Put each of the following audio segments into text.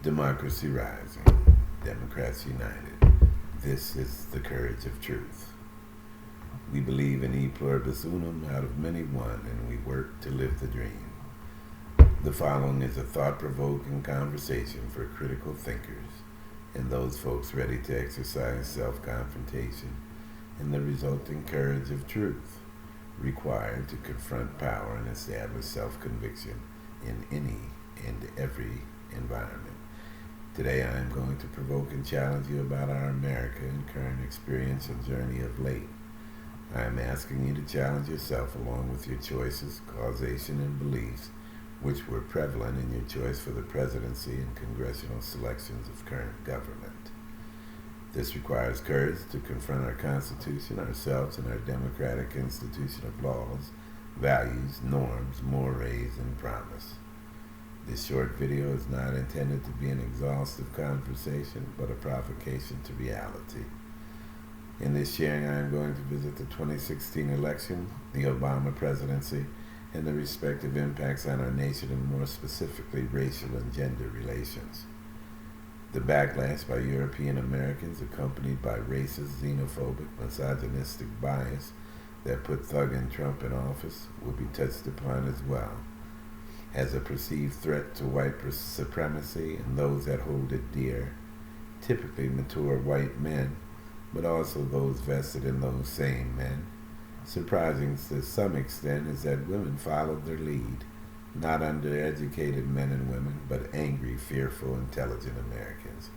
Democracy rising, Democrats united. This is the courage of truth. We believe in e pluribus unum, out of many one, and we work to live the dream. The following is a thought-provoking conversation for critical thinkers and those folks ready to exercise self-confrontation and the resulting courage of truth required to confront power and establish self-conviction in any and every environment. Today I am going to provoke and challenge you about our America and current experiential journey of late. I am asking you to challenge yourself along with your choices, causation, and beliefs which were prevalent in your choice for the presidency and congressional selections of current government. This requires courage to confront our Constitution, ourselves, and our democratic institution of laws, values, norms, mores, and promise. This short video is not intended to be an exhaustive conversation, but a provocation to reality. In this sharing, I am going to visit the 2016 election, the Obama presidency, and the respective impacts on our nation, and more specifically, racial and gender relations. The backlash by European Americans, accompanied by racist, xenophobic, misogynistic bias that put Thug and Trump in office, will be touched upon as well, as a perceived threat to white supremacy and those that hold it dear, typically mature white men, but also those vested in those same men. Surprising to some extent is that women followed their lead, not undereducated men and women, but angry, fearful, intelligent Americans.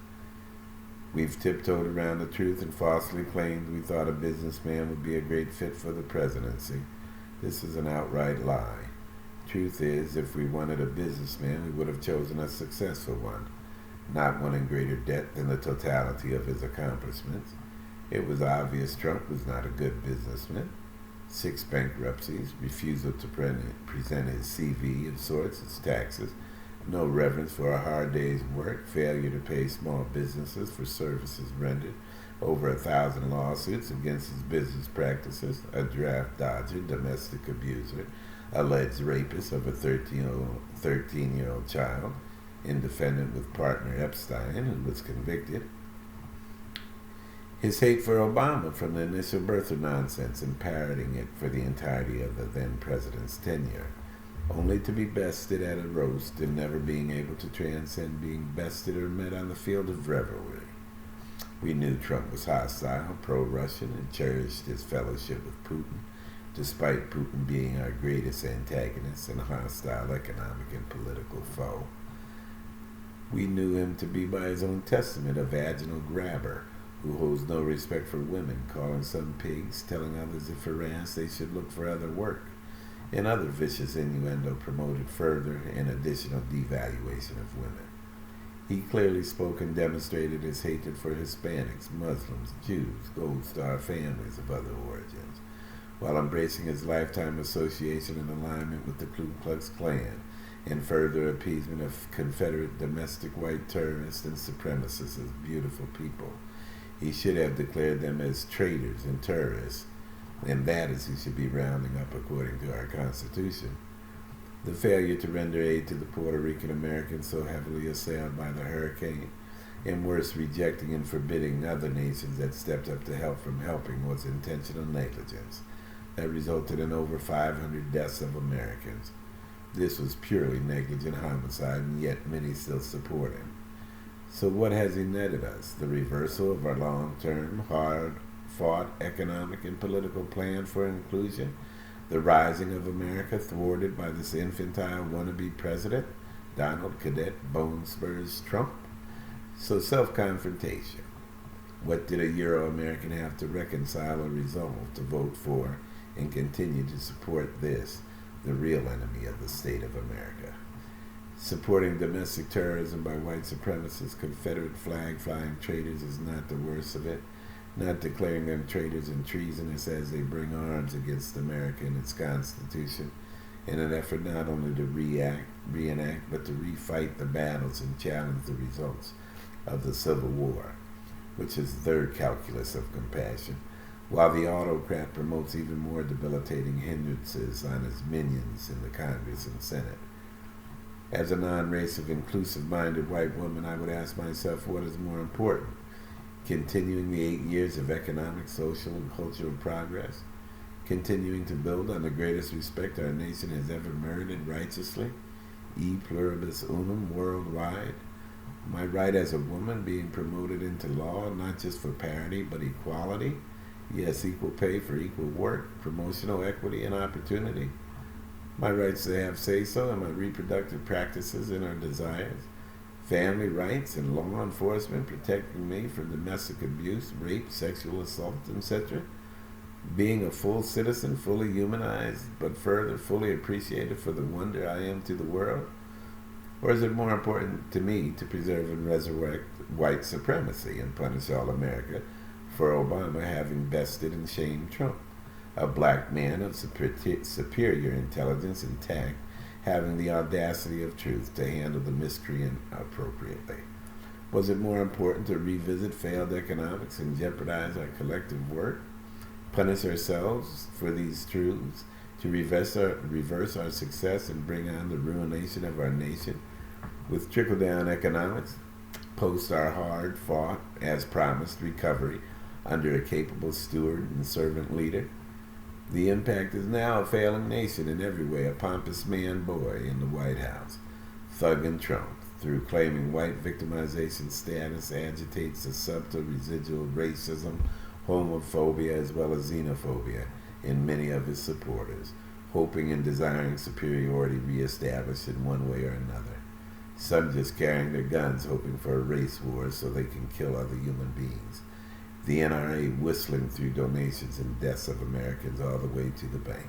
We've tiptoed around the truth and falsely claimed we thought a businessman would be a great fit for the presidency. This is an outright lie. Truth is, if we wanted a businessman, we would have chosen a successful one, not one in greater debt than the totality of his accomplishments. It was obvious Trump was not a good businessman. 6 bankruptcies, refusal to present his CV of sorts, his taxes, no reverence for a hard day's work, failure to pay small businesses for services rendered, over 1,000 lawsuits against his business practices, a draft dodger, domestic abuser, alleged rapist of a 13-year-old child, indefendant with partner Epstein, and was convicted. His hate for Obama from the initial birther nonsense and parroting it for the entirety of the then president's tenure, only to be bested at a roast and never being able to transcend being bested or met on the field of revelry. We knew Trump was hostile, pro-Russian, and cherished his fellowship with Putin, despite Putin being our greatest antagonist and hostile economic and political foe. We knew him to be, by his own testament, a vaginal grabber who holds no respect for women, calling some pigs, telling others if harassed they should look for other work, and other vicious innuendo promoted further and additional devaluation of women. He clearly spoke and demonstrated his hatred for Hispanics, Muslims, Jews, Gold Star families of other origins, while embracing his lifetime association and alignment with the Ku Klux Klan and further appeasement of Confederate domestic white terrorists and supremacists as beautiful people. He should have declared them as traitors and terrorists, and that is who should be rounding up according to our Constitution. The failure to render aid to the Puerto Rican Americans so heavily assailed by the hurricane, and worse, rejecting and forbidding other nations that stepped up to help from helping, was intentional negligence that resulted in over 500 deaths of Americans. This was purely negligent homicide, and yet many still support him. So what has he netted us? The reversal of our long-term, hard-fought economic and political plan for inclusion? The rising of America thwarted by this infantile wannabe president, Donald Cadet Bonespurs Trump? So self-confrontation. What did a Euro-American have to reconcile or resolve to vote for and continue to support this, the real enemy of the state of America? Supporting domestic terrorism by white supremacists, Confederate flag-flying traitors is not the worst of it. Not declaring them traitors and treasonous as they bring arms against America and its Constitution in an effort not only to reenact, but to refight the battles and challenge the results of the Civil War, which is the third calculus of compassion, while the autocrat promotes even more debilitating hindrances on his minions in the Congress and Senate. As a non-racial, inclusive-minded white woman, I would ask myself, what is more important? Continuing the 8 years of economic, social, and cultural progress? Continuing to build on the greatest respect our nation has ever merited righteously? E pluribus unum worldwide? My right as a woman being promoted into law, not just for parity, but equality? Yes, equal pay for equal work, promotional equity and opportunity. My rights to have say-so in my reproductive practices and our desires. Family rights and law enforcement protecting me from domestic abuse, rape, sexual assault, etc. Being a full citizen, fully humanized, but further fully appreciated for the wonder I am to the world? Or is it more important to me to preserve and resurrect white supremacy and punish all America for Obama having bested and shamed Trump, a black man of superior intelligence and tact, having the audacity of truth to handle the miscreant appropriately? Was it more important to revisit failed economics and jeopardize our collective work, punish ourselves for these truths, to reverse our success and bring on the ruination of our nation with trickle-down economics, post our hard-fought, as promised, recovery under a capable steward and servant leader? The impact is now a failing nation in every way, a pompous man-boy in the White House, thugging Trump through claiming white victimization status, agitates the subtle residual racism, homophobia, as well as xenophobia in many of his supporters, hoping and desiring superiority reestablished in one way or another. Some just carrying their guns, hoping for a race war so they can kill other human beings. The NRA whistling through donations and deaths of Americans all the way to the bank.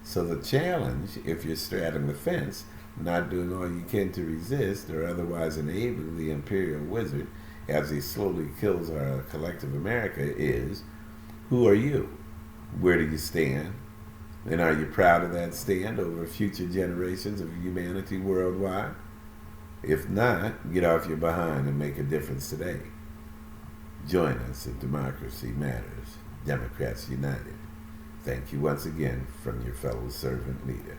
So the challenge, if you're straddling the fence, not doing all you can to resist or otherwise enable the imperial wizard as he slowly kills our collective America, is, who are you? Where do you stand? And are you proud of that stand over future generations of humanity worldwide? If not, get off your behind and make a difference today. Join us at Democracy Matters, Democrats United. Thank you once again from your fellow servant leader.